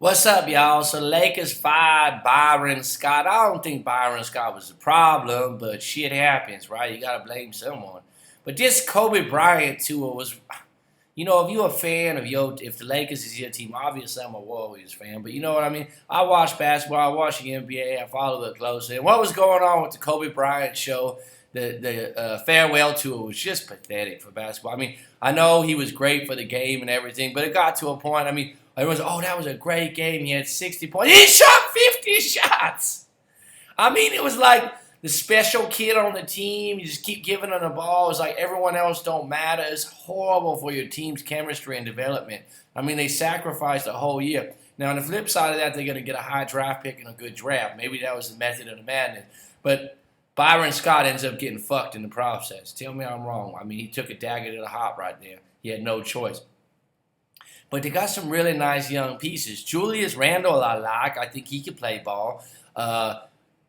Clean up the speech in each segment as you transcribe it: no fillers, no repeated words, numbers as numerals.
What's up, y'all? So Lakers fired Byron Scott. I don't think Byron Scott was the problem, but shit happens, right? You gotta blame someone. But this Kobe Bryant tour was, if you're a fan of if the Lakers is your team, obviously I'm a Warriors fan, but you know what I mean? I watch basketball, I watch the NBA, I follow it closely. And what was going on with the Kobe Bryant show? The farewell tour was just pathetic for basketball. I mean, I know he was great for the game and everything, but it got to a point. I mean, everyone's, that was a great game. He had 60 points. He shot 50 shots. I mean, it was like the special kid on the team. You just keep giving him the ball. It's like everyone else don't matter. It's horrible for your team's chemistry and development. I mean, they sacrificed a whole year. Now, on the flip side of that, they're going to get a high draft pick and a good draft. Maybe that was the method of the madness. But Byron Scott ends up getting fucked in the process. Tell me I'm wrong. I mean, he took a dagger to the heart right there. He had no choice. But they got some really nice young pieces. Julius Randle, I like. I think he can play ball.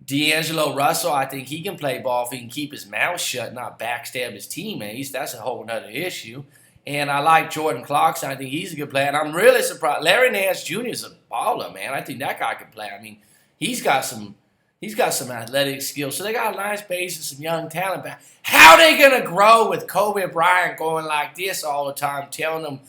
D'Angelo Russell, I think he can play ball if he can keep his mouth shut, not backstab his teammates. That's a whole other issue. And I like Jordan Clarkson. I think he's a good player. And I'm really surprised. Larry Nance Jr. is a baller, man. I think that guy can play. I mean, he's got some athletic skills. So they got a nice base and some young talent. But how are they going to grow with Kobe Bryant going like this all the time, telling them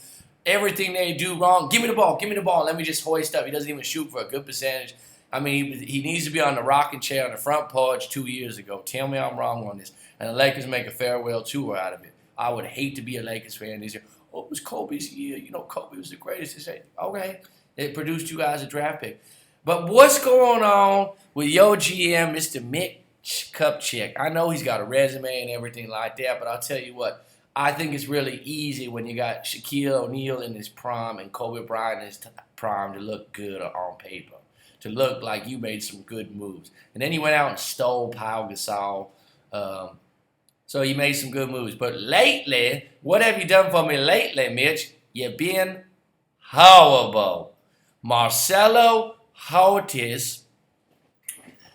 everything they do wrong? Give me the ball, let me just hoist up. He doesn't even shoot for a good percentage. I mean, he needs to be on the rocking chair on the front porch 2 years ago. Tell me I'm wrong on this. And the Lakers make a farewell tour out of it. I would hate to be a Lakers fan this year. Oh, it was Kobe's year. Kobe was the greatest. They say, okay, it produced you guys a draft pick. But what's going on with your GM, Mr. Mick Kupchak? I know he's got a resume and everything like that, but I'll tell you what. I think it's really easy when you got Shaquille O'Neal in his prime and Kobe Bryant in his prime to look good on paper, to look like you made some good moves. And then he went out and stole Pau Gasol. So he made some good moves. But lately, what have you done for me lately, Mitch? You've been horrible. Marcelo Huertas.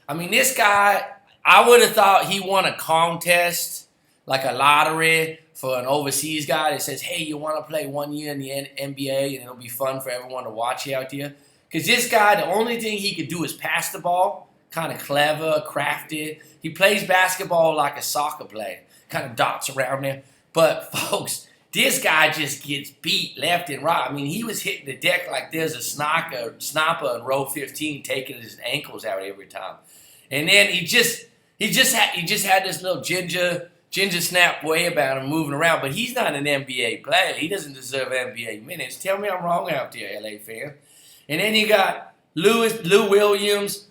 I mean, this guy, I would have thought he won a contest, like a lottery, for an overseas guy that says, hey, you want to play 1 year in the NBA and it'll be fun for everyone to watch you out there? Because this guy, the only thing he could do is pass the ball, kind of clever, crafty. He plays basketball like a soccer player, kind of dots around there. But, folks, this guy just gets beat left and right. I mean, he was hitting the deck like there's a sniper in row 15 taking his ankles out every time. And then he just had this little ginger snap way about him moving around, but he's not an NBA player. He doesn't deserve NBA minutes. Tell me I'm wrong out there, LA fan. And then you got Lou Williams,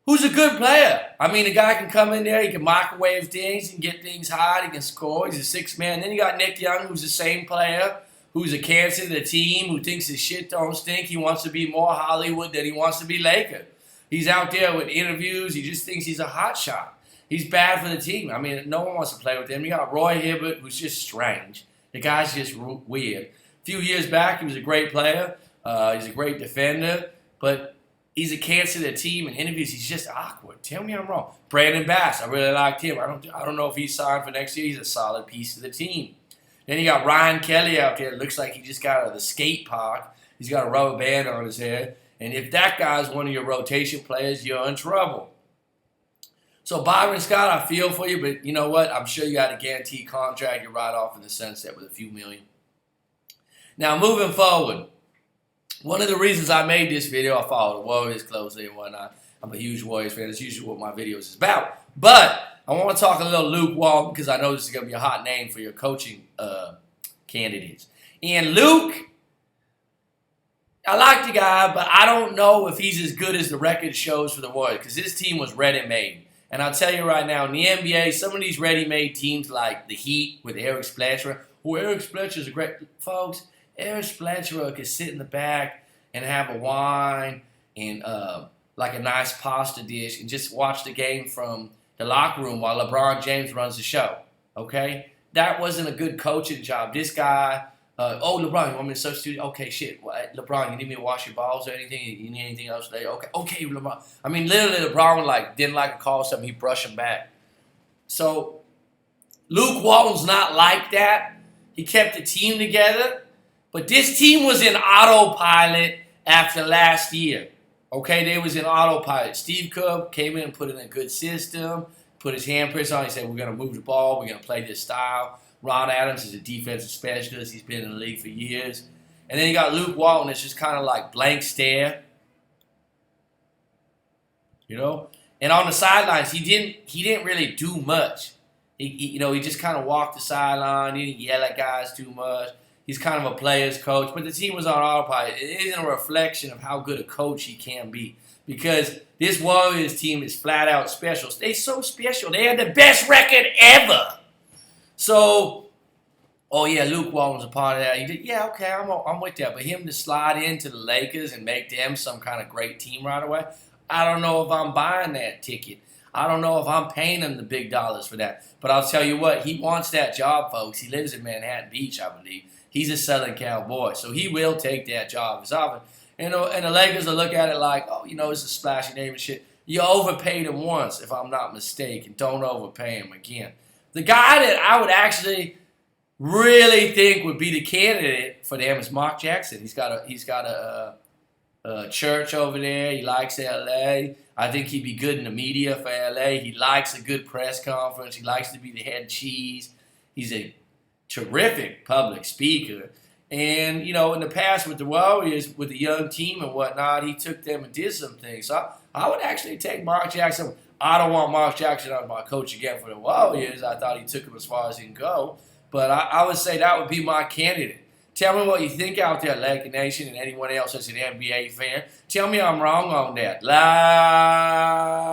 who's a good player. I mean, the guy can come in there, he can microwave things, he can get things hot, he can score. He's a six man. Then you got Nick Young, who's the same player, who's a cancer to the team, who thinks his shit don't stink. He wants to be more Hollywood than he wants to be Laker. He's out there with interviews. He just thinks he's a hot shot. He's bad for the team. I mean, no one wants to play with him. You got Roy Hibbert, who's just strange. The guy's just weird. A few years back, he was a great player. He's a great defender. But he's a cancer to the team. In interviews, he's just awkward. Tell me I'm wrong. Brandon Bass, I really liked him. I don't know if he's signed for next year. He's a solid piece of the team. Then you got Ryan Kelly out there. It looks like he just got out of the skate park. He's got a rubber band on his head. And if that guy's one of your rotation players, you're in trouble. So Byron Scott, I feel for you, but you know what? I'm sure you got a guaranteed contract. You're right off in the sunset with a few million. Now, moving forward, one of the reasons I made this video, I follow the Warriors closely and whatnot. I'm a huge Warriors fan. That's usually what my videos is about. But I want to talk a little Luke Walton because I know this is going to be a hot name for your coaching candidates. And Luke, I like the guy, but I don't know if he's as good as the record shows for the Warriors because his team was ready-made. And I'll tell you right now, in the NBA, some of these ready-made teams like the Heat with Eric Spoelstra, Eric Spoelstra's a great... Folks, Eric Spoelstra could sit in the back and have a wine and like a nice pasta dish and just watch the game from the locker room while LeBron James runs the show, okay? That wasn't a good coaching job. This guy... LeBron, you want me to substitute? Okay, shit. LeBron, you need me to wash your balls or anything? You need anything else today? Okay, LeBron. I mean, literally, LeBron didn't like a call or something. He brushed him back. So, Luke Walton's not like that. He kept the team together. But this team was in autopilot after last year. Okay, they was in autopilot. Steve Kerr came in and put in a good system, put his handprints on. He said, we're going to move the ball. We're going to play this style. Ron Adams is a defensive specialist. He's been in the league for years. And then you got Luke Walton. That's just kind of like blank stare. You know? And on the sidelines, he didn't really do much. He just kind of walked the sideline. He didn't yell at guys too much. He's kind of a player's coach, but the team was on autopilot. It isn't a reflection of how good a coach he can be, because this Warriors team is flat out special. They're so special. They had the best record ever. So, oh yeah, Luke Walton's a part of that. He did, yeah, okay, I'm with that. But him to slide into the Lakers and make them some kind of great team right away, I don't know if I'm buying that ticket. I don't know if I'm paying him the big dollars for that. But I'll tell you what, he wants that job, folks. He lives in Manhattan Beach, I believe. He's a Southern Cal boy, so he will take that job as often. And the Lakers will look at it like, oh, it's a splashy name and shit. You overpaid him once, if I'm not mistaken. Don't overpay him again. The guy that I would actually really think would be the candidate for them is Mark Jackson. He's got a church over there. He likes L.A. I think he'd be good in the media for L.A. He likes a good press conference. He likes to be the head cheese. He's a terrific public speaker. And, in the past with the Warriors, with the young team and whatnot, he took them and did some things. So I would actually take Mark Jackson. I don't want Mark Jackson as my coach again for the Warriors. I thought he took him as far as he can go. But I would say that would be my candidate. Tell me what you think out there, Laker Nation, and anyone else that's an NBA fan. Tell me I'm wrong on that. Live.